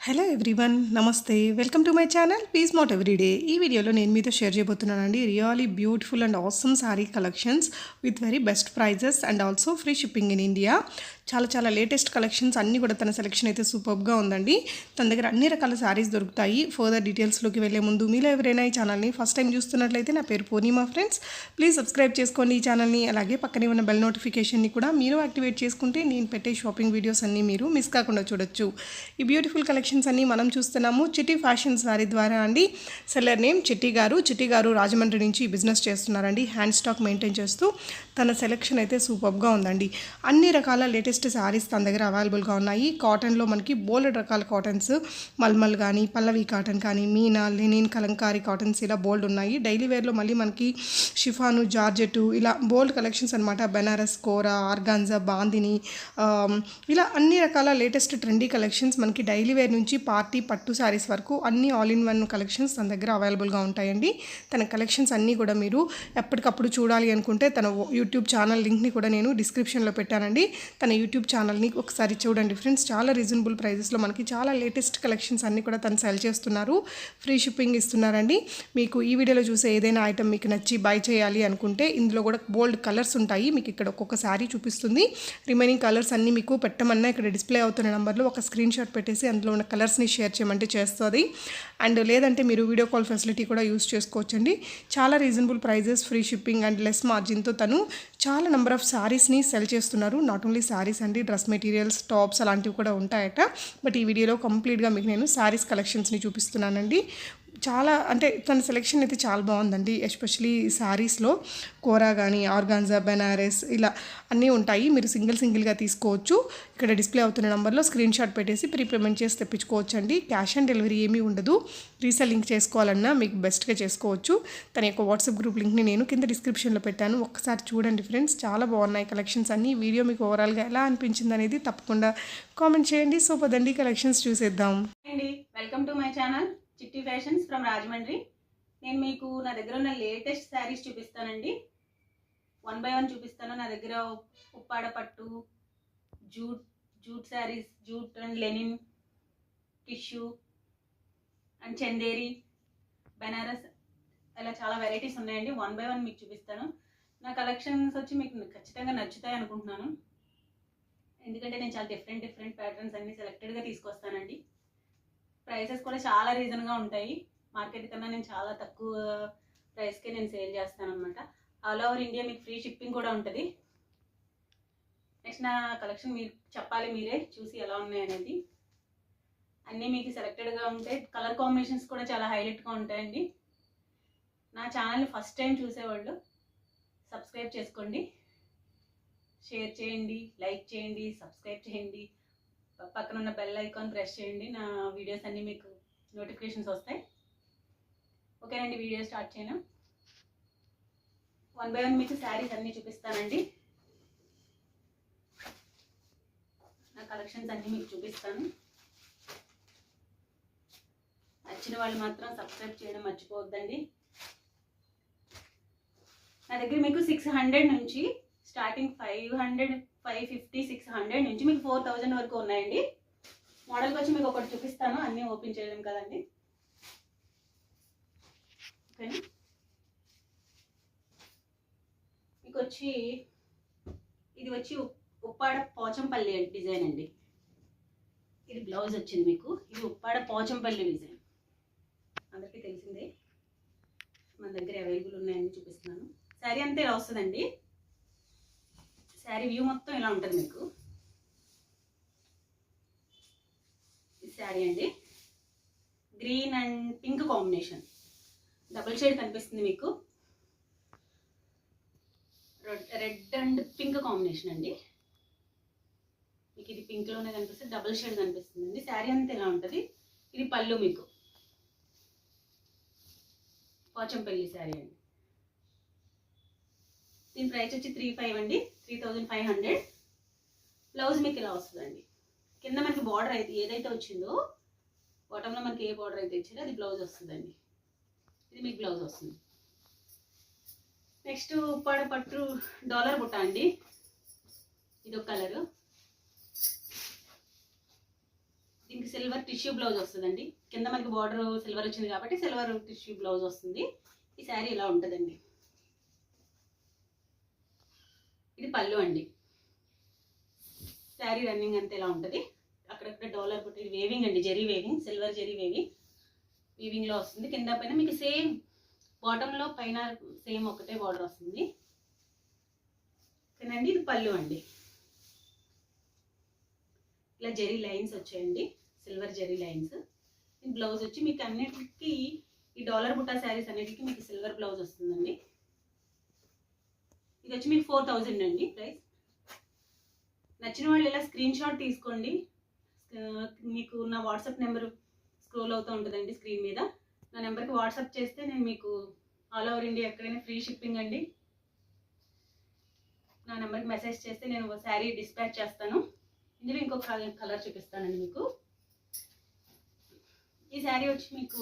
Hello everyone, నమస్తే. Welcome to my channel పీస్ మోట్ ఎవ్రీడే. ఈ వీడియోలో నేను మీతో షేర్ చేయబోతున్నానండి really beautiful and awesome sari collections with very best prices and also free shipping in India. చాలా లేటెస్ట్ కలెక్షన్స్ అన్నీ కూడా తన సెలెక్షన్ అయితే సూపర్గా ఉందండి. తన దగ్గర అన్ని రకాల శారీస్ దొరుకుతాయి. ఫర్దర్ డీటెయిల్స్లోకి వెళ్ళే ముందు మీలో ఎవరైనా ఈ ఛానల్ని ఫస్ట్ టైం చూస్తున్నట్లయితే నా పేరు పూర్ణిమ ఫ్రెండ్స్. ప్లీజ్ సబ్స్క్రైబ్ చేసుకోండి ఈ ఛానల్ని. అలాగే పక్కనే ఉన్న బెల్ నోటిఫికేషన్ని కూడా మీరు యాక్టివేట్ చేసుకుంటే నేను పెట్టే షాపింగ్ వీడియోస్ అన్నీ మీరు మిస్ కాకుండా చూడొచ్చు. ఈ బ్యూటిఫుల్ కలెక్షన్స్ అన్నీ మనం చూస్తున్నాము చిట్టి ఫ్యాషన్స్ వారి ద్వారా అండి. సెల్లర్ నేమ్ చిట్టి గారు రాజమండ్రి నుంచి బిజినెస్ చేస్తున్నారండి. హ్యాండ్ స్టాక్ మెయింటైన్ చేస్తూ తన సెలెక్షన్ అయితే సూపర్గా ఉందండి. అన్ని రకాల లేటెస్ట్ శారీస్ తన దగ్గర అవైలబుల్గా ఉన్నాయి. కాటన్లో మనకి బోల్డ్ రకాల కాటన్స్, మల్మల్ కానీ, పల్లవి కాటన్ కానీ, మీనా, లెనిన్, కలంకారీ కాటన్స్ ఇలా బోల్డ్ ఉన్నాయి. డైలీ వేర్లో మళ్ళీ మనకి షిఫాను, జార్జెట్ ఇలా బోల్డ్ కలెక్షన్స్ అనమాట. బెనారస్, కోరా, ఆర్గాన్జా, బాందిని ఇలా అన్ని రకాల లేటెస్ట్ ట్రెండీ కలెక్షన్స్ మనకి డైలీ వేర్ నుంచి పార్టీ పట్టు శారీస్ వరకు అన్ని ఆల్ ఇన్ వన్ కలెక్షన్స్ తన దగ్గర అవైలబుల్గా ఉంటాయండి. తన కలెక్షన్స్ అన్నీ కూడా మీరు ఎప్పటికప్పుడు చూడాలి అనుకుంటే తన యూట్యూబ్ ఛానల్ లింక్ని కూడా నేను డిస్క్రిప్షన్లో పెట్టానండి. తన యూట్యూబ్ ఛానల్ని ఒకసారి చూడండి ఫ్రెండ్స్. చాలా రీజనబుల్ ప్రైజెస్లో మనకి చాలా లేటెస్ట్ కలెక్షన్స్ అన్నీ కూడా తను సెల్ చేస్తున్నారు. ఫ్రీ షిప్పింగ్ ఇస్తున్నారండి. మీకు ఈ వీడియోలో చూసే ఏదైనా ఐటమ్ మీకు నచ్చి బై చేయాలి అనుకుంటే ఇందులో కూడా బోల్డ్ కలర్స్ ఉంటాయి. మీకు ఇక్కడ ఒక్కొక్క శారీ చూపిస్తుంది. రిమైనింగ్ కలర్స్ అన్నీ మీకు పెట్టమన్నా ఇక్కడ డిస్ప్లే అవుతున్న నెంబర్లో ఒక స్క్రీన్ షాట్ పెట్టేసి అందులో ఉన్న కలర్స్ని షేర్ చేయమంటే చేస్తుంది. అండ్ లేదంటే మీరు వీడియో కాల్ ఫెసిలిటీ కూడా యూస్ చేసుకోవచ్చండి. చాలా reasonable prices, free shipping and less మార్జిన్తో తను చాలా నెంబర్ ఆఫ్ శారీస్ని సెల్ చేస్తున్నారు. నాట్ ఓన్లీ శారీస్ అండి, డ్రెస్ మెటీరియల్స్, టాప్స్ అలాంటివి కూడా ఉంటాయట. బట్ ఈ వీడియోలో కంప్లీట్గా మీకు నేను శారీస్ కలెక్షన్స్ని చూపిస్తున్నానండి. చాలా అంటే తన సెలెక్షన్ అయితే చాలా బాగుందండి. ఎస్పెషలీ శారీస్లో కోరా కానీ, ఆర్గాన్జా, బెనారస్ ఇలా అన్నీ ఉంటాయి. మీరు సింగిల్గా తీసుకోవచ్చు. ఇక్కడ డిస్ప్లే అవుతున్న నెంబర్లో స్క్రీన్ షాట్ పెట్టేసి ప్రీ పేమెంట్ చేసి తెప్పించుకోవచ్చు అండి. క్యాష్ ఆన్ డెలివరీ ఏమీ ఉండదు. రీసెల్లింగ్ చేసుకోవాలన్నా మీకు బెస్ట్గా చేసుకోవచ్చు. తన యొక్క వాట్సాప్ గ్రూప్ లింక్ని నేను కింద డిస్క్రిప్షన్లో పెట్టాను. ఒక్కసారి చూడండి ఫ్రెండ్స్, చాలా బాగున్నాయి కలెక్షన్స్ అన్నీ. వీడియో మీకు ఓవరాల్గా ఎలా అనిపించింది అనేది తప్పకుండా కామెంట్ చేయండి. సో పదండి కలెక్షన్స్ చూసేద్దాం. వెల్కమ్ టు మై ఛానల్ చిట్టి ఫ్యాషన్స్ ఫ్రమ్ రాజమండ్రి. నేను మీకు నా దగ్గర ఉన్న లేటెస్ట్ శారీస్ చూపిస్తానండి. 1 by 1 చూపిస్తాను. నా దగ్గర ఉప్పాడ పట్టు, jute saris, jute and linen, tissue and Chanderi, Banaras ఇలా చాలా వెరైటీస్ ఉన్నాయండి. 1 by 1 మీకు చూపిస్తాను. నా కలెక్షన్స్ వచ్చి మీకు ఖచ్చితంగా నచ్చుతాయి అనుకుంటున్నాను. ఎందుకంటే నేను చాలా డిఫరెంట్ ప్యాటర్న్స్ అన్ని సెలెక్టెడ్గా తీసుకొస్తానండి. ప్రైసెస్ కూడా చాలా రీజన్గా ఉంటాయి. మార్కెట్ కన్నా నేను చాలా తక్కువ ప్రైస్కే నేను సేల్ చేస్తాను అనమాట. ఆల్ ఓవర్ ఇండియా మీకు ఫ్రీ షిప్పింగ్ కూడా ఉంటుంది. నెక్స్ట్ నా కలెక్షన్ మీరు చెప్పాలి, మీరే చూసి ఎలా ఉన్నాయి అనేది. అన్నీ మీకు సెలెక్టెడ్గా ఉంటాయి. కలర్ కాంబినేషన్స్ కూడా చాలా హైలైట్గా ఉంటాయండి. నా ఛానల్ని ఫస్ట్ టైం చూసేవాళ్ళు సబ్స్క్రైబ్ చేసుకోండి, షేర్ చేయండి, లైక్ చేయండి, సబ్స్క్రైబ్ చేయండి. పక్కన ఉన్న బెల్ ఐకాన్ ప్రెస్ చేయండి. నా వీడియోస్ అన్నీ మీకు నోటిఫికేషన్స్ వస్తాయి. ఓకేనండి, వీడియో స్టార్ట్ చేయను. 1 by 1 మీకు శారీస్ అన్నీ చూపిస్తానండి. నా కలెక్షన్స్ అన్నీ మీకు చూపిస్తాను. నచ్చిన వాళ్ళు మాత్రం సబ్స్క్రైబ్ చేయడం మర్చిపోవద్దండి. నా దగ్గర మీకు 600 నుంచి స్టార్టింగ్ 500, 550, 600 నుంచి మీకు 4000 వరకు ఉన్నాయండి. మోడల్కి వచ్చి మీకు ఒకటి చూపిస్తాను, అన్నీ ఓపెన్ చేయలేం కదండి. ఓకేనా, మీకు వచ్చి ఇది వచ్చి ఉప్పాడ పోచంపల్లి డిజైన్ అండి. ఇది బ్లౌజ్ వచ్చింది మీకు. ఇది ఉప్పాడ పోచంపల్లి డిజైన్ అందరికీ తెలిసిందే. మన దగ్గర అవైలబుల్ ఉన్నాయని చూపిస్తున్నాను. శారీ అంతా ఇలా వస్తుందండి. శారీ వ్యూ మొత్తం ఇలా ఉంటుంది మీకు. ఈ శారీ అండి green and pink combination, double shade కనిపిస్తుంది మీకు. రెడ్ అండ్ పింక్ కాంబినేషన్ అండి. మీకు ఇది పింక్లోనే కనిపిస్తుంది, డబుల్ షేడ్ కనిపిస్తుంది అండి. శారీ అంతా ఇలా ఉంటుంది. ఇది పళ్ళు మీకు. పోచంపల్లి శారీ అండి. దీని ప్రైస్ వచ్చి 3500 అండి, 3500. బ్లౌజ్ మీకు ఇలా వస్తుందండి. కింద మనకి బార్డర్ అయితే ఏదైతే వచ్చిందో, బాటంలో మనకి ఏ బార్డర్ అయితే ఇచ్చారో అది బ్లౌజ్ వస్తుందండి. ఇది మీకు బ్లౌజ్ వస్తుంది. నెక్స్ట్ ఉప్పాడ పట్టు డాలర్ బుట్ట అండి. ఇది ఒక కలరు. దీనికి సిల్వర్ టిష్యూ బ్లౌజ్ వస్తుందండి. కింద మనకి బార్డర్ సిల్వర్ వచ్చింది కాబట్టి సిల్వర్ టిష్యూ బ్లౌజ్ వస్తుంది. ఈ శారీ ఇలా ఉంటుందండి. ఇది పళ్ళు అండి. శారీ రన్నింగ్ అంతా ఇలా ఉంటుంది. అక్కడక్కడ డాలర్ బుట్ట, ఇది వేవింగ్ అండి, జరీ వేవింగ్, సిల్వర్ జరీ వీవింగ్లో వస్తుంది. కింద పైన మీకు సేమ్ బాటంలో పైన సేమ్ ఒకటే బార్డర్ వస్తుంది. ఓకేనండి. ఇది పళ్ళు అండి. ఇలా జరీ లైన్స్ వచ్చాయండి, సిల్వర్ జరీ లైన్స్. ఈ బ్లౌజ్ వచ్చి మీకు అన్నిటికీ ఈ డాలర్ బుట్టా శారీస్ అన్నిటికీ మీకు సిల్వర్ బ్లౌజ్ వస్తుందండి. ఇది వచ్చి మీకు 4000 అండి ప్రైస్. నచ్చిన వాళ్ళు ఇలా స్క్రీన్ షాట్ తీసుకోండి. మీకు నా వాట్సాప్ నెంబర్ స్క్రోల్ అవుతూ ఉంటుందండి స్క్రీన్ మీద. నా నెంబర్కి వాట్సాప్ చేస్తే నేను మీకు ఆల్ ఓవర్ ఇండియా ఎక్కడైనా ఫ్రీ షిప్పింగ్ అండి. నా నెంబర్కి మెసేజ్ చేస్తే నేను శారీ డిస్పాచ్ చేస్తాను. ఇందులో ఇంకొక కలర్ చూపిస్తానండి మీకు. ఈ శారీ వచ్చి మీకు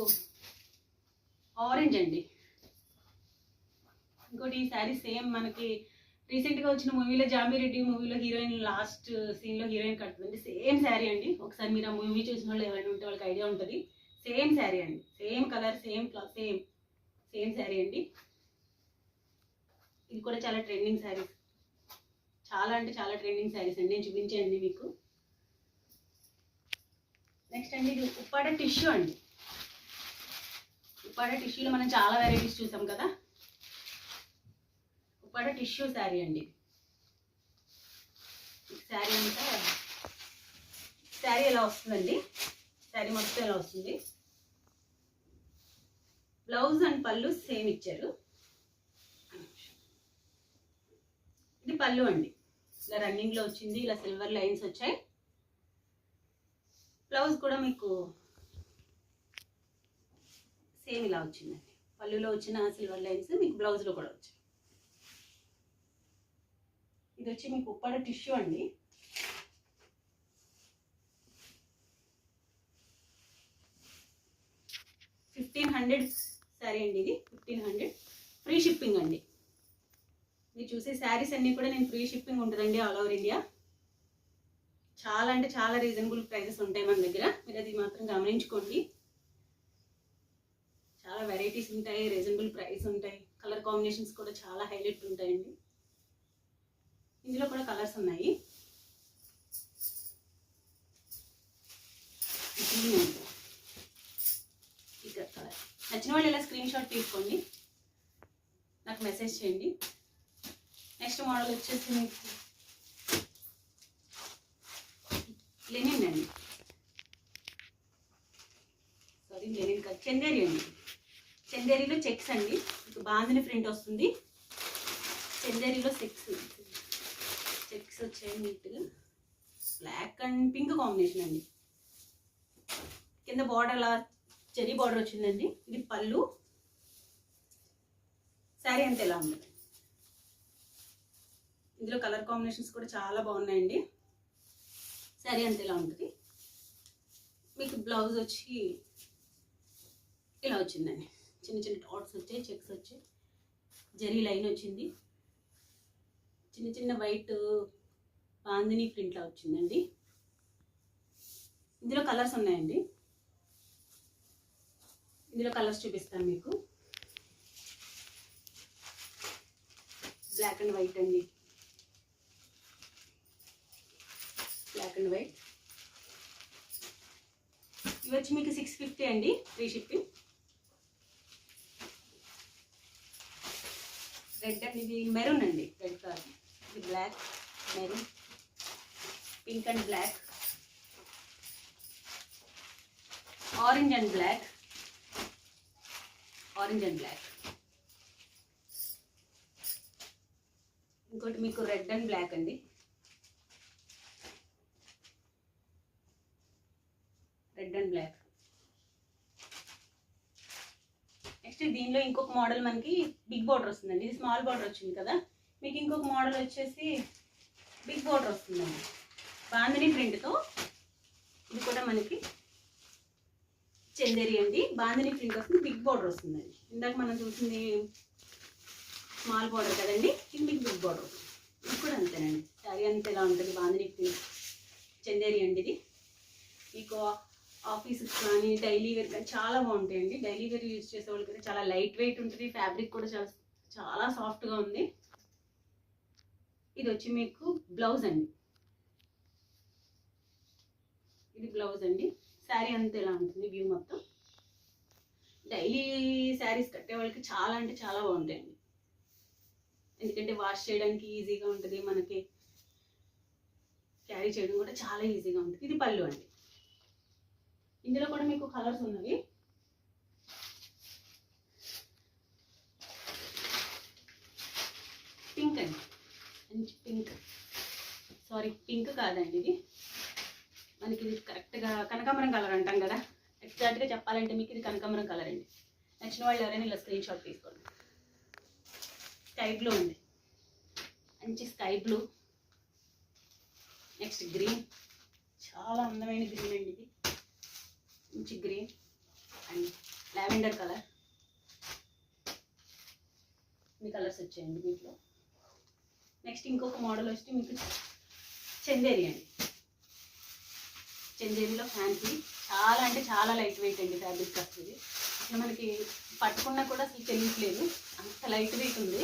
ఆరెంజ్ అండి. ఇంకోటి ఈ శారీ సేమ్ మనకి రీసెంట్గా వచ్చిన మూవీలో జాంబిరెడ్డి మూవీలో హీరోయిన్ లాస్ట్ సీన్లో హీరోయిన్ కట్టుతుంది. సేమ్ శారీ అండి. ఒకసారి మీరు ఆ మూవీ చూసిన వాళ్ళు ఎవరైనా ఉంటే వాళ్ళకి ఐడియా ఉంటుంది. సేమ్ శారీ అండి, same colour, same cloth, same sari అండి. ఇది కూడా చాలా ట్రెండింగ్ శారీస్, చాలా అంటే చాలా ట్రెండింగ్ శారీస్ అండి. నేను చూపించానండి మీకు. నెక్స్ట్ అండి ఇది ఉప్పాడ టిష్యూ అండి. ఉప్పాడ టిష్యూలో మనం చాలా వెరైటీస్ చూసాం కదా. ఉప్పాడ టిష్యూ శారీ అండి. శారీ అంతా శారీ ఎలా వస్తుందండి, శారీ మొత్తం ఎలా వస్తుంది. బ్లౌజ్ అండ్ పళ్ళు సేమ్ ఇచ్చారు. ఇది పళ్ళు అండి. ఇలా రన్నింగ్లో వచ్చింది, ఇలా సిల్వర్ లైన్స్ వచ్చాయి. బ్లౌజ్ కూడా మీకు సేమ్ ఇలా వచ్చిందండి. పళ్ళులో వచ్చిన సిల్వర్ లైన్స్ మీకు బ్లౌజ్లో కూడా వచ్చాయి. ఇది వచ్చి మీకు ఉప్పాడ టిష్యూ అండి. $1500 శారీ అండి. ఇది 1500 ఫ్రీ షిప్పింగ్ అండి. మీరు చూసే శారీస్ అన్నీ కూడా నేను ఫ్రీ షిప్పింగ్ ఉంటుందండి ఆల్ ఓవర్ ఇండియా. చాలా అంటే చాలా రీజనబుల్ ప్రైజెస్ ఉంటాయి మన దగ్గర. మీరు అది మాత్రం గమనించుకోండి. చాలా వెరైటీస్ ఉంటాయి, రీజనబుల్ ప్రైస్ ఉంటాయి. కలర్ కాంబినేషన్స్ కూడా చాలా హైలైట్ ఉంటాయండి. ఇందులో కూడా కలర్స్ ఉన్నాయి. ఇక్కడ కలర్ నచ్చిన వాళ్ళు ఇలా స్క్రీన్ షాట్ తీసుకోండి, నాకు మెసేజ్ చేయండి. నెక్స్ట్ మోడల్ వచ్చేసి మీకు లెనిన్ అండి. సారీ, లెనిన్ కాదు, చందేరి అండి. చందేరిలో చెక్స్ అండి. మీకు బాందిని ప్రింట్ వస్తుంది. చందేరిలో చెక్స్ వచ్చాయి నీట్గా. బ్లాక్ అండ్ పింక్ కాంబినేషన్ అండి. కింద బార్డర్ అలా చెరీ బార్డర్ వచ్చిందండి. ఇది పళ్ళు. శారీ అంతా ఎలా ఉంటుంది. ఇందులో కలర్ కాంబినేషన్స్ కూడా చాలా బాగున్నాయండి. శారీ అంతా ఎలా ఉంటుంది. మీకు బ్లౌజ్ వచ్చి ఇలా వచ్చిందండి. చిన్న చిన్న డాట్స్ వచ్చాయి, చెక్స్ వచ్చాయి, జరీ లైన్ వచ్చింది. చిన్న చిన్న వైట్ బాందిని ప్రింట్లా వచ్చిందండి. ఇందులో కలర్స్ ఉన్నాయండి. ఇందులో కలర్స్ చూపిస్తాను మీకు. బ్లాక్ అండ్ వైట్ అండి. Black and white. ఇవి వచ్చి మీకు 650 అండి ఫ్రీ షిప్పింగ్. రెడ్ అండ్ ఇది మెరూన్ అండి. Red colour. ఇది black, maroon, pink and black, orange and black, orange and black. ఇంకోటి మీకు రెడ్ అండ్ బ్లాక్ అండి. Red and black. నెక్స్ట్ దీనిలో ఇంకొక మోడల్ మనకి బిగ్ బార్డర్ వస్తుందండి. ఇది స్మాల్ బార్డర్ వచ్చింది కదా. మీకు ఇంకొక మోడల్ వచ్చేసి బిగ్ బార్డర్ వస్తుందండి, బాందిని ప్రింట్తో. ఇది కూడా మనకి చందేరి అండి. బాందిని ప్రింట్ వస్తుంది, బిగ్ బార్డర్ వస్తుందండి. ఇందాక మనం చూసింది స్మాల్ బార్డర్ కదండి, ఇది మీకు బిగ్ బార్డర్ వస్తుంది. ఇది కూడా అంతేనండి. శారీ అంతా ఎలా ఉంటుంది. బాందిని ప్రింట్ చందేరి అండి. ఇది మీకు ఆఫీస్కి కానీ డైలీ వేర్ కానీ చాలా బాగుంటాయండి. డైలీ వేర్ యూజ్ చేసే వాళ్ళకి చాలా లైట్ వెయిట్ ఉంటుంది. ఫ్యాబ్రిక్ కూడా చాలా చాలా సాఫ్ట్గా ఉంది. ఇది వచ్చి మీకు బ్లౌజ్ అండి. ఇది బ్లౌజ్ అండి. శారీ అంతా ఇలా ఉంటుంది వ్యూ మొత్తం. డైలీ శారీస్ కట్టే వాళ్ళకి చాలా అంటే చాలా బాగుంటాయండి. ఎందుకంటే వాష్ చేయడానికి ఈజీగా ఉంటుంది, మనకి క్యారీ చేయడం కూడా చాలా ఈజీగా ఉంటుంది. ఇది పళ్ళు అండి. ఇందులో కూడా మీకు కలర్స్ ఉన్నవి. పింక్ అండి, మంచి పింక్. సారీ, పింక్ కాదండి, ఇది మనకి ఇది కరెక్ట్గా కనకాంబరం కలర్ అంటాం కదా. ఎగ్జాక్ట్గా చెప్పాలంటే మీకు ఇది కనకాంబరం కలర్ అండి. నచ్చిన వాళ్ళు ఎవరైనా ఇలా స్క్రీన్ షాట్ తీసుకోండి. స్కై బ్లూ అండి, మంచి స్కై బ్లూ. నెక్స్ట్ గ్రీన్, చాలా అందమైన గ్రీన్ అండి. ఇది మంచి గ్రీన్ అండ్ లావెండర్ కలర్. ఇన్ని కలర్స్ వచ్చాయండి వీటిలో. నెక్స్ట్ ఇంకొక మోడల్ వచ్చి మీకు చందేరి అండి. చందేరిలో ఫ్యాన్సీ, చాలా అంటే చాలా లైట్ వెయిట్ అండి. ఫ్యాబ్రిక్ వస్తుంది అసలు మనకి పట్టుకున్నా కూడా అసలు తెలియట్లేదు, అంత లైట్ వెయిట్ ఉంది.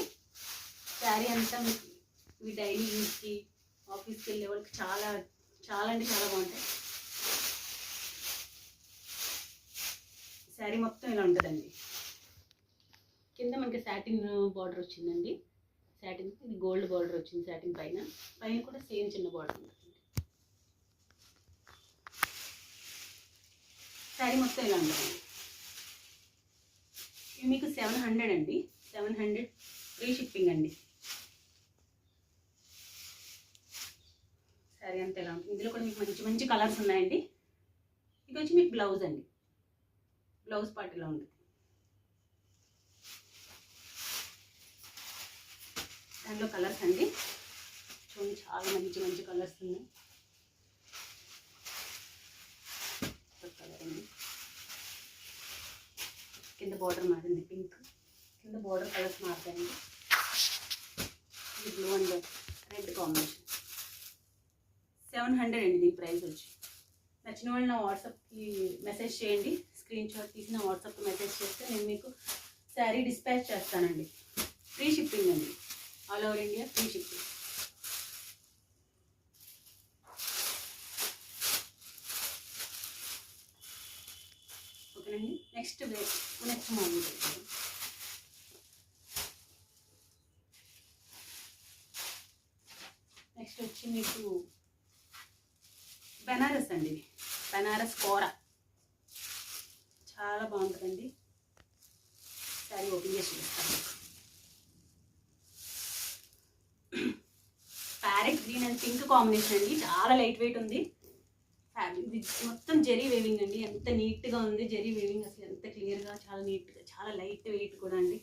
శారీ అంతా మీకు ఇవి డైలీ యూజ్కి ఆఫీస్కి వెళ్ళే వాళ్ళకి చాలా చాలా అంటే చాలా బాగుంటాయి. శారీ మొత్తం ఇలా ఉంటుందండి. కింద మనకి సాటిన్ బార్డర్ వచ్చిందండి. సాటిన్ ఇది గోల్డ్ బార్డర్ వచ్చింది. సాటిన్ పైన పైన కూడా సేమ్ చిన్న బార్డర్ ఉంటుందండి. శారీ మొత్తం ఇలా ఉంటుందండి. ఇవి మీకు 700 అండి. 700 ఫ్రీ షిప్పింగ్ అండి. శారీ అంతా ఎలా ఉంటుంది. ఇందులో కూడా మీకు మంచి మంచి కలర్స్ ఉన్నాయండి. ఇది వచ్చి మీకు బ్లౌజ్ అండి. బ్లౌజ్ పార్ట్ ఇలా ఉంటుంది. దానిలో కలర్స్ అండి చూడండి, చాలా మంచి మంచి కలర్స్ ఉన్నాయి. కలర్ అండి. కింద బార్డర్ మారింది పింక్. కింద బార్డర్ కలర్స్ మారుతాయండి. ఇది బ్లూ అండ్ రెడ్ కాంబినేషన్. 700 అండి దీని ప్రైస్ వచ్చి. నచ్చిన వాళ్ళు నా వాట్సాప్కి మెసేజ్ చేయండి. స్క్రీన్ షాట్ తీసి నా వాట్సాప్కి మెసేజ్ చేస్తే నేను మీకు శారీ డిస్పాచ్ చేస్తానండి. ఫ్రీ షిప్పింగ్ అండి, all over India free shipping. ఓకేనండి. నెక్స్ట్ మోడల్ నెక్స్ట్ వచ్చి మీకు బెనారస్ అండి. ఇది బెనారస్ కూర చాలా బాగుంటుందండి. శారీ ఓపెన్ చేసి చూపిస్తాను. Parrot green and pink combination అండి. చాలా లైట్ వెయిట్ ఉంది. ఇది మొత్తం జెరీ వేవింగ్ అండి. ఎంత నీట్గా ఉంది జెరీ వేవింగ్, అసలు ఎంత క్లియర్గా, చాలా నీట్గా, చాలా లైట్ వెయిట్ కూడా అండి.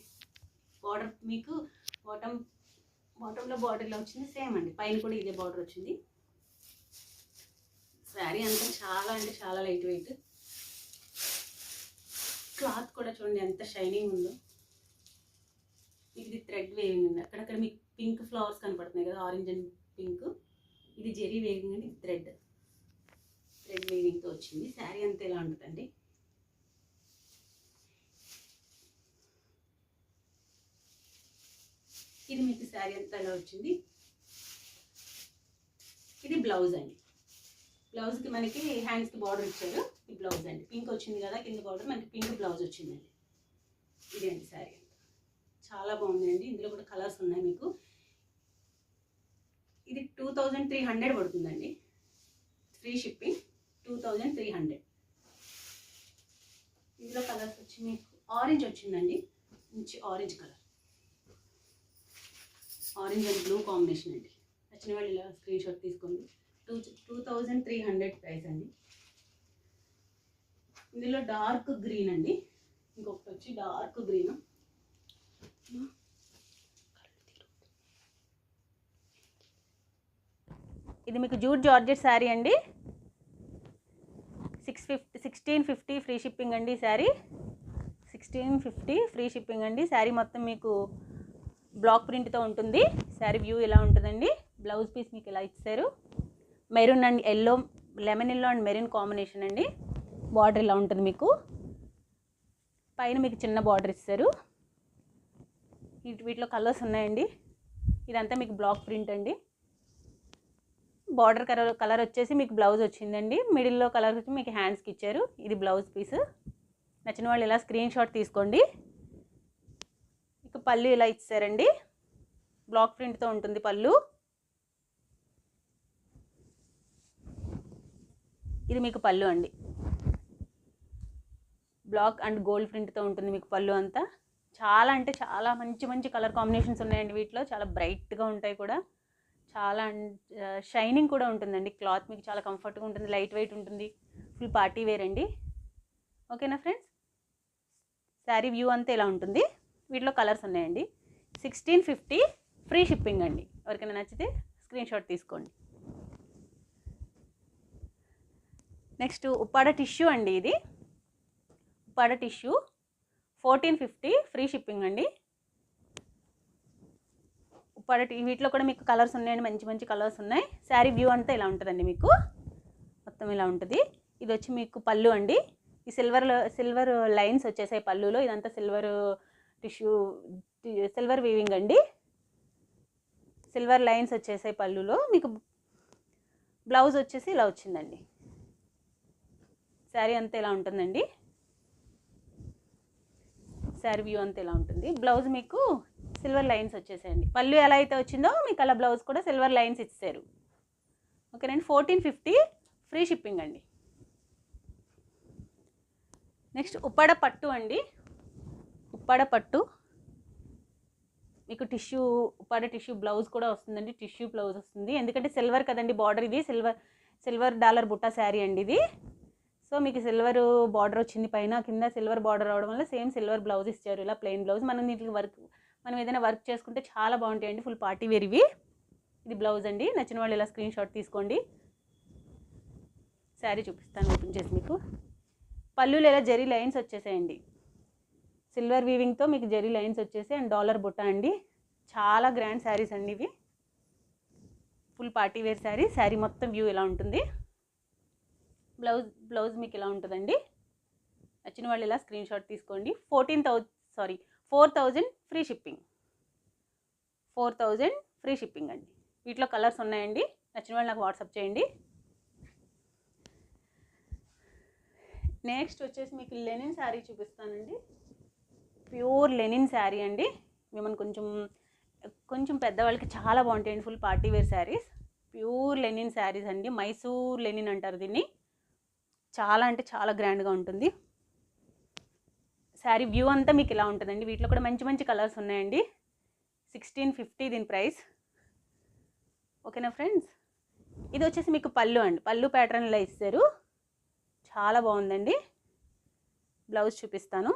బార్డర్ మీకు బాటంలో బార్డర్ ఇలా వచ్చింది, సేమ్ అండి. పైన కూడా ఇదే బార్డర్ వచ్చింది. శారీ అంతా చాలా అంటే చాలా లైట్ వెయిట్. క్లాత్ కూడా చూడండి ఎంత షైనింగ్ ఉందో. ఇది థ్రెడ్ వేవింగ్ అండి. అక్కడక్కడ మీకు పింక్ ఫ్లవర్స్ కనపడుతున్నాయి కదా, ఆరెంజ్ అండ్ పింక్. ఇది జెరీ వేవింగ్ అండి. ఇది థ్రెడ్ వేవింగ్తో వచ్చింది. శారీ అంతా ఎలా ఉంటుందండి. ఇది మీకు శారీ అంతా ఎలా వచ్చింది. ఇది బ్లౌజ్ అండి. బ్లౌజ్కి మనకి హ్యాండ్స్కి బార్డర్ ఇచ్చారు. ఈ బ్లౌజ్ అండి. పింక్ వచ్చింది కదా కింద బార్డర్, మనకి పింక్ బ్లౌజ్ వచ్చిందండి. ఇదేంటి శారీ అంతా చాలా బాగుందండి. ఇందులో కూడా కలర్స్ ఉన్నాయి మీకు. ఇది 2300 పడుతుందండి. Free shipping 2300. ఇందులో కలర్స్ వచ్చి మీకు ఆరెంజ్ వచ్చిందండి. మంచి orange colour, orange and blue combination అండి. నచ్చిన వాళ్ళు ఇలా స్క్రీన్ షాట్ తీసుకోండి. 2300 ప్రైస్ అండి. ఇందులో డార్క్ గ్రీన్ అండి. ఇంకొకటి వచ్చి డార్క్ గ్రీన్. ఇది మీకు జూట్ జార్జెట్ శారీ అండి. 1650 ఫ్రీ షిప్పింగ్ అండి. శారీ 1650 ఫ్రీ షిప్పింగ్ అండి. శారీ మొత్తం మీకు బ్లాక్ ప్రింట్తో ఉంటుంది. శారీ వ్యూ ఇలా ఉంటుందండి. బ్లౌజ్ పీస్ మీకు ఇలా ఇచ్చారు. Maroon and yellow lemon yellow and maroon combination అండి. బార్డర్ ఇలా ఉంటుంది మీకు, పైన మీకు చిన్న బార్డర్ ఇస్తారు. వీటిలో కలర్స్ ఉన్నాయండి. ఇదంతా మీకు బ్లాక్ ప్రింట్ అండి. బార్డర్ కలర్ వచ్చేసి మీకు బ్లౌజ్ వచ్చిందండి. మిడిల్లో కలర్ వచ్చి మీకు హ్యాండ్స్కి ఇచ్చారు. ఇది బ్లౌజ్ పీస్. నచ్చిన వాళ్ళు ఇలా స్క్రీన్ షాట్ తీసుకోండి. మీకు పళ్ళు ఇలా ఇచ్చారండి, బ్లాక్ ప్రింట్తో ఉంటుంది పళ్ళు. ఇది మీకు పళ్ళు అండి, బ్లాక్ అండ్ గోల్డ్ ప్రింట్తో ఉంటుంది మీకు పళ్ళు అంతా. చాలా అంటే చాలా మంచి మంచి కలర్ కాంబినేషన్స్ ఉన్నాయండి వీటిలో. చాలా బ్రైట్గా ఉంటాయి కూడా, చాలా షైనింగ్ కూడా ఉంటుందండి. క్లాత్ మీకు చాలా కంఫర్ట్గా ఉంటుంది, లైట్ వెయిట్ ఉంటుంది, ఫుల్ పార్టీ వేర్ అండి. ఓకేనా ఫ్రెండ్స్, శారీ వ్యూ అంతా ఇలా ఉంటుంది. వీటిలో కలర్స్ ఉన్నాయండి. 1650 ఫ్రీ షిప్పింగ్ అండి. ఎవరికైనా నచ్చితే స్క్రీన్ షాట్ తీసుకోండి. నెక్స్ట్ ఉప్పాడ టిష్యూ అండి. ఇది ఉప్పాడ టిష్యూ 1450 ఫ్రీ షిప్పింగ్ అండి. ఉప్పాడ వీటిలో కూడా మీకు కలర్స్ ఉన్నాయండి, మంచి మంచి కలర్స్ ఉన్నాయి. శారీ వ్యూ అంతా ఇలా ఉంటుందండి, మీకు మొత్తం ఇలా ఉంటుంది. ఇది వచ్చి మీకు పళ్ళు అండి. ఈ సిల్వర్ లైన్స్ వచ్చేసాయి పళ్ళులో. ఇదంతా సిల్వర్ టిష్యూ, సిల్వర్ వీవింగ్ అండి. సిల్వర్ లైన్స్ వచ్చేసాయి పళ్ళులో. మీకు బ్లౌజ్ వచ్చేసి ఇలా వచ్చిందండి. శారీ అంతా ఇలా ఉంటుందండి. శారీ వ్యూ అంతా ఇలా ఉంటుంది. బ్లౌజ్ మీకు సిల్వర్ లైన్స్ వచ్చేసాయండి. పళ్ళు ఎలా అయితే వచ్చిందో మీకు అలా బ్లౌజ్ కూడా సిల్వర్ లైన్స్ ఇచ్చారు. ఓకేనండి. 1450 ఫ్రీ షిప్పింగ్ అండి. నెక్స్ట్ ఉప్పాడ పట్టు అండి. ఉప్పాడ పట్టు మీకు టిష్యూ, ఉప్పాడ టిష్యూ బ్లౌజ్ కూడా వస్తుందండి. టిష్యూ బ్లౌజ్ వస్తుంది, ఎందుకంటే సిల్వర్ కదండి బార్డర్. ఇది సిల్వర్ డాలర్ బుట్ట శారీ అండి ఇది. సో మీకు సిల్వర్ బార్డర్ వచ్చింది పైన, కింద సిల్వర్ బార్డర్ రావడం వల్ల సేమ్ సిల్వర్ బ్లౌజ్ ఇచ్చారు. ఇలా ప్లెయిన్ బ్లౌజ్. మనం ఏదైనా వర్క్ చేసుకుంటే చాలా బాగుంటాయండి, ఫుల్ పార్టీ వేర్ ఇవి. ఇది బ్లౌజ్ అండి. నచ్చిన వాళ్ళు ఇలా స్క్రీన్ షాట్ తీసుకోండి. శారీ చూపిస్తాను ఓపెన్ చేసి మీకు. పళ్ళులో ఇలా జరీ లైన్స్ వచ్చేసాయండి, సిల్వర్ వీవింగ్తో మీకు జరీ లైన్స్ వచ్చేసి అండ్ డాలర్ బుట్ట అండి. చాలా గ్రాండ్ శారీస్ అండి ఇవి, full party wear sari. Sari మొత్తం వ్యూ ఇలా ఉంటుంది. బ్లౌజ్ మీకు ఇలా ఉంటుందండి. నచ్చిన వాళ్ళు ఇలా స్క్రీన్ షాట్ తీసుకోండి. 4000 ఫ్రీ షిప్పింగ్. 4000 ఫ్రీ షిప్పింగ్ అండి. వీటిలో కలర్స్ ఉన్నాయండి. నచ్చిన వాళ్ళు నాకు వాట్సాప్ చేయండి. నెక్స్ట్ వచ్చేసి మీకు లెనిన్ శారీ చూపిస్తానండి. ప్యూర్ లెనిన్ శారీ అండి. మిమ్మల్ని కొంచెం పెద్దవాళ్ళకి చాలా బాగుంటాయండి, full party wear saris. Pure linen saris అండి. మైసూర్ లెనిన్ అంటారు దీన్ని. చాలా అంటే చాలా గ్రాండ్గా ఉంటుంది. శారీ వ్యూ అంతా మీకు ఇలా ఉంటుందండి. వీటిలో కూడా మంచి మంచి కలర్స్ ఉన్నాయండి. 1650 దీని ప్రైస్. ఓకేనా ఫ్రెండ్స్. ఇది వచ్చేసి మీకు పళ్ళు అండి. పళ్ళు ప్యాటర్న్ ఇలా ఇస్తారు, చాలా బాగుందండి. బ్లౌజ్ చూపిస్తాను.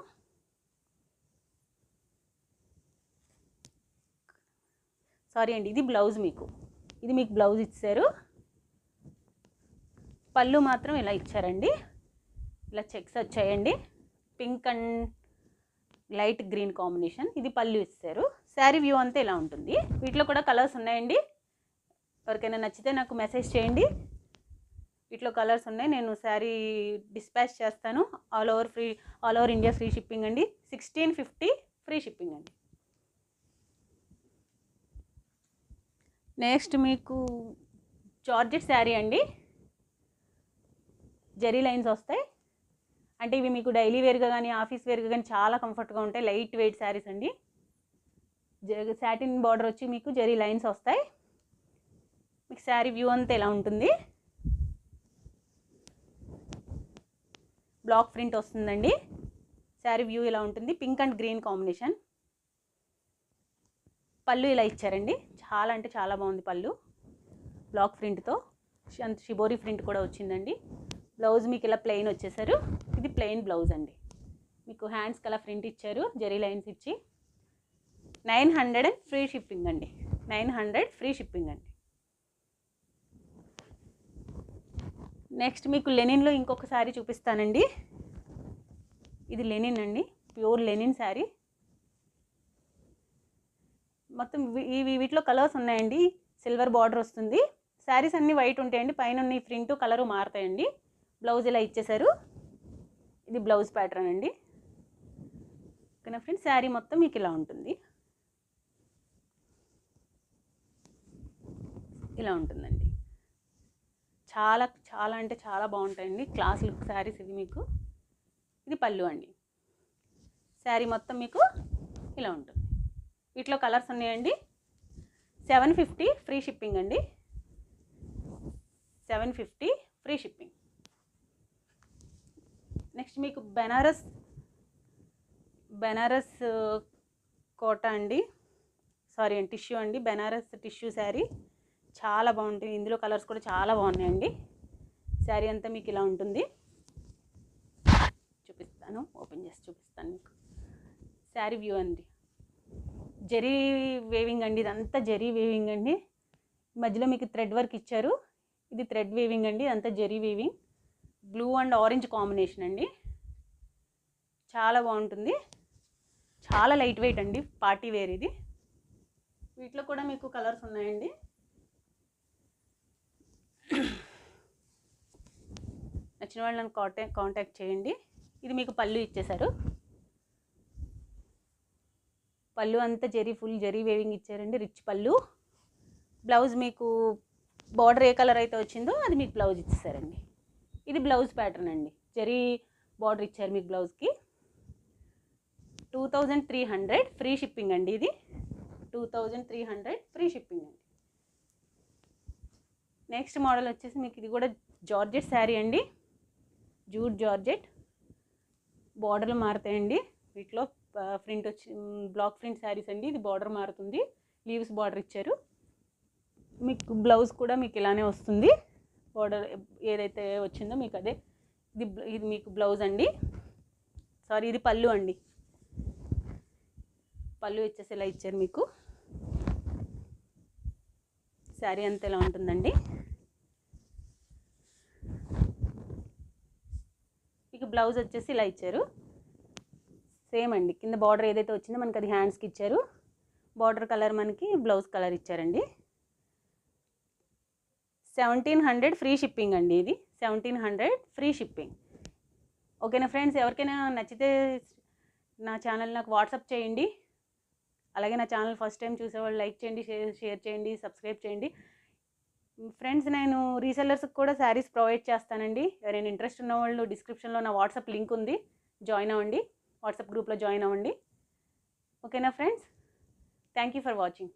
సారీ అండి, ఇది బ్లౌజ్ మీకు. ఇది మీకు బ్లౌజ్ ఇచ్చారు. పళ్ళు మాత్రం ఇలా ఇచ్చారండి. ఇలా చెక్స్ వచ్చాయండి, pink and light green combination. ఇది పళ్ళు ఇస్తారు. శారీ వ్యూ అంతా ఇలా ఉంటుంది. వీటిలో కూడా కలర్స్ ఉన్నాయండి. ఎవరికైనా నచ్చితే నాకు మెసేజ్ చేయండి. వీటిలో కలర్స్ ఉన్నాయి. నేను శారీ డిస్పాచ్ చేస్తాను. All over India free shipping అండి. 1650 ఫ్రీ షిప్పింగ్ అండి. నెక్స్ట్ మీకు జార్జెట్ శారీ అండి. జరీ లైన్స్ వస్తాయి. అంటే ఇవి మీకు డైలీ వేర్గా కానీ ఆఫీస్ వేర్గా కానీ చాలా కంఫర్ట్గా ఉంటాయి. లైట్ వెయిట్ శారీస్ అండి. సాటిన్ బార్డర్ వచ్చి మీకు జరీ లైన్స్ వస్తాయి. మీకు శారీ వ్యూ అంతా ఇలా ఉంటుంది. బ్లాక్ ప్రింట్ వస్తుందండి. శారీ వ్యూ ఇలా ఉంటుంది. Pink and green combination. పళ్ళు ఇలా ఇచ్చారండి. చాలా అంటే చాలా బాగుంది పళ్ళు. బ్లాక్ ప్రింట్తో షిబోరి ప్రింట్ కూడా వచ్చిందండి. బ్లౌజ్ మీకు ఇలా ప్లెయిన్ వచ్చేసారు. ఇది ప్లెయిన్ బ్లౌజ్ అండి. మీకు హ్యాండ్స్కి అలా ప్రింట్ ఇచ్చారు జరీ లైన్స్ ఇచ్చి. 900 ఫ్రీ షిప్పింగ్ అండి. 900 ఫ్రీ షిప్పింగ్ అండి. నెక్స్ట్ మీకు లెనిన్లో ఇంకొక శారీ చూపిస్తానండి. ఇది లెనిన్ అండి, ప్యూర్ లెనిన్ శారీ. మొత్తం వీటిలో కలర్స్ ఉన్నాయండి. సిల్వర్ బార్డర్ వస్తుంది, శారీస్ అన్నీ వైట్ ఉంటాయండి, పైన ఈ ప్రింట్ కలరు మారుతాయండి. బ్లౌజ్ ఇలా ఇచ్చేసారు, ఇది బ్లౌజ్ ప్యాటర్న్ అండి. ఓకేనా ఫ్రెండ్స్, శారీ మొత్తం మీకు ఇలా ఉంటుంది, ఇలా ఉంటుందండి. చాలా చాలా అంటే చాలా బాగుంటాయండి, క్లాస్ లుక్ శారీస్ ఇవి మీకు. ఇది పళ్ళు అండి. శారీ మొత్తం మీకు ఇలా ఉంటుంది. వీటిలో కలర్స్ ఉన్నాయండి. 750 ఫ్రీ షిప్పింగ్ అండి, 750 ఫ్రీ షిప్పింగ్. నెక్స్ట్ మీకు బెనారస్ కోట అండి, సారీ అండి, టిష్యూ అండి, బెనారస్ టిష్యూ శారీ చాలా బాగుంటుంది. ఇందులో కలర్స్ కూడా చాలా బాగున్నాయండి. శారీ అంతా మీకు ఇలా ఉంటుంది, చూపిస్తాను, ఓపెన్ చేసి చూపిస్తాను మీకు. శారీ వ్యూ అండి, జరీ వేవింగ్ అండి, ఇదంతా జరీ వేవింగ్ అండి. మధ్యలో మీకు థ్రెడ్ వర్క్ ఇచ్చారు, ఇది థ్రెడ్ వేవింగ్ అండి, ఇదంతా zari weaving. Blue and orange combination అండి, చాలా బాగుంటుంది, చాలా లైట్ వెయిట్ అండి, పార్టీ వేర్ ఇది. వీటిలో కూడా మీకు కలర్స్ ఉన్నాయండి. నచ్చిన వాళ్ళు నన్ను కాంటాక్ట్ చేయండి. ఇది మీకు పళ్ళు ఇచ్చేశారు, పళ్ళు అంతా ఫుల్ జరీ వేవింగ్ ఇచ్చారండి, రిచ్ పళ్ళు. బ్లౌజ్ మీకు బార్డర్ ఏ కలర్ అయితే వచ్చిందో అది మీకు బ్లౌజ్ ఇచ్చేసారండి. ఇది బ్లౌజ్ ప్యాటర్న్ అండి, జరీ బార్డర్ ఇచ్చారు మీకు బ్లౌజ్కి. 2300 ఫ్రీ షిప్పింగ్ అండి, ఇది 2300 ఫ్రీ షిప్పింగ్ అండి. నెక్స్ట్ మోడల్ వచ్చేసి మీకు ఇది కూడా జార్జెట్ శారీ అండి, జూట్ జార్జెట్. బార్డర్లు మారుతాయండి వీటిలో. ప్రింట్ వచ్చి బ్లాక్ ప్రింట్ శారీస్ అండి, ఇది బార్డర్ మారుతుంది, లీవ్స్ బార్డర్ ఇచ్చారు. మీకు బ్లౌజ్ కూడా మీకు ఇలానే వస్తుంది, బార్డర్ ఏదైతే వచ్చిందో మీకు అదే. ఇది మీకు బ్లౌజ్ అండి, సారీ ఇది పళ్ళు అండి. పళ్ళు వచ్చేసి ఇలా ఇచ్చారు మీకు. శారీ అంతా ఇలా ఉంటుందండి. మీకు బ్లౌజ్ వచ్చేసి ఇలా ఇచ్చారు, సేమ్ అండి. కింద బార్డర్ ఏదైతే వచ్చిందో మనకి అది హ్యాండ్స్కి ఇచ్చారు, బార్డర్ కలర్ మనకి బ్లౌజ్ కలర్ ఇచ్చారండి. 1700 ఫ్రీ షిప్పింగ్ అండి, ఇది 1700 ఫ్రీ షిప్పింగ్. ఓకేనా ఫ్రెండ్స్, ఎవరికైనా నచ్చితే నా ఛానల్ నాకు వాట్సాప్ చేయండి. అలాగే నా ఛానల్ ఫస్ట్ టైం చూసేవాళ్ళు లైక్ చేయండి, షేర్ చేయండి, సబ్స్క్రైబ్ చేయండి. ఫ్రెండ్స్, నేను రీసెల్లర్స్కి కూడా శారీస్ ప్రొవైడ్ చేస్తానండి. ఎవరైనా ఇంట్రెస్ట్ ఉన్న వాళ్ళు డిస్క్రిప్షన్లో నా వాట్సాప్ లింక్ ఉంది, జాయిన్ అవ్వండి, వాట్సాప్ గ్రూప్లో జాయిన్ అవ్వండి. ఓకేనా friends, thank you for watching.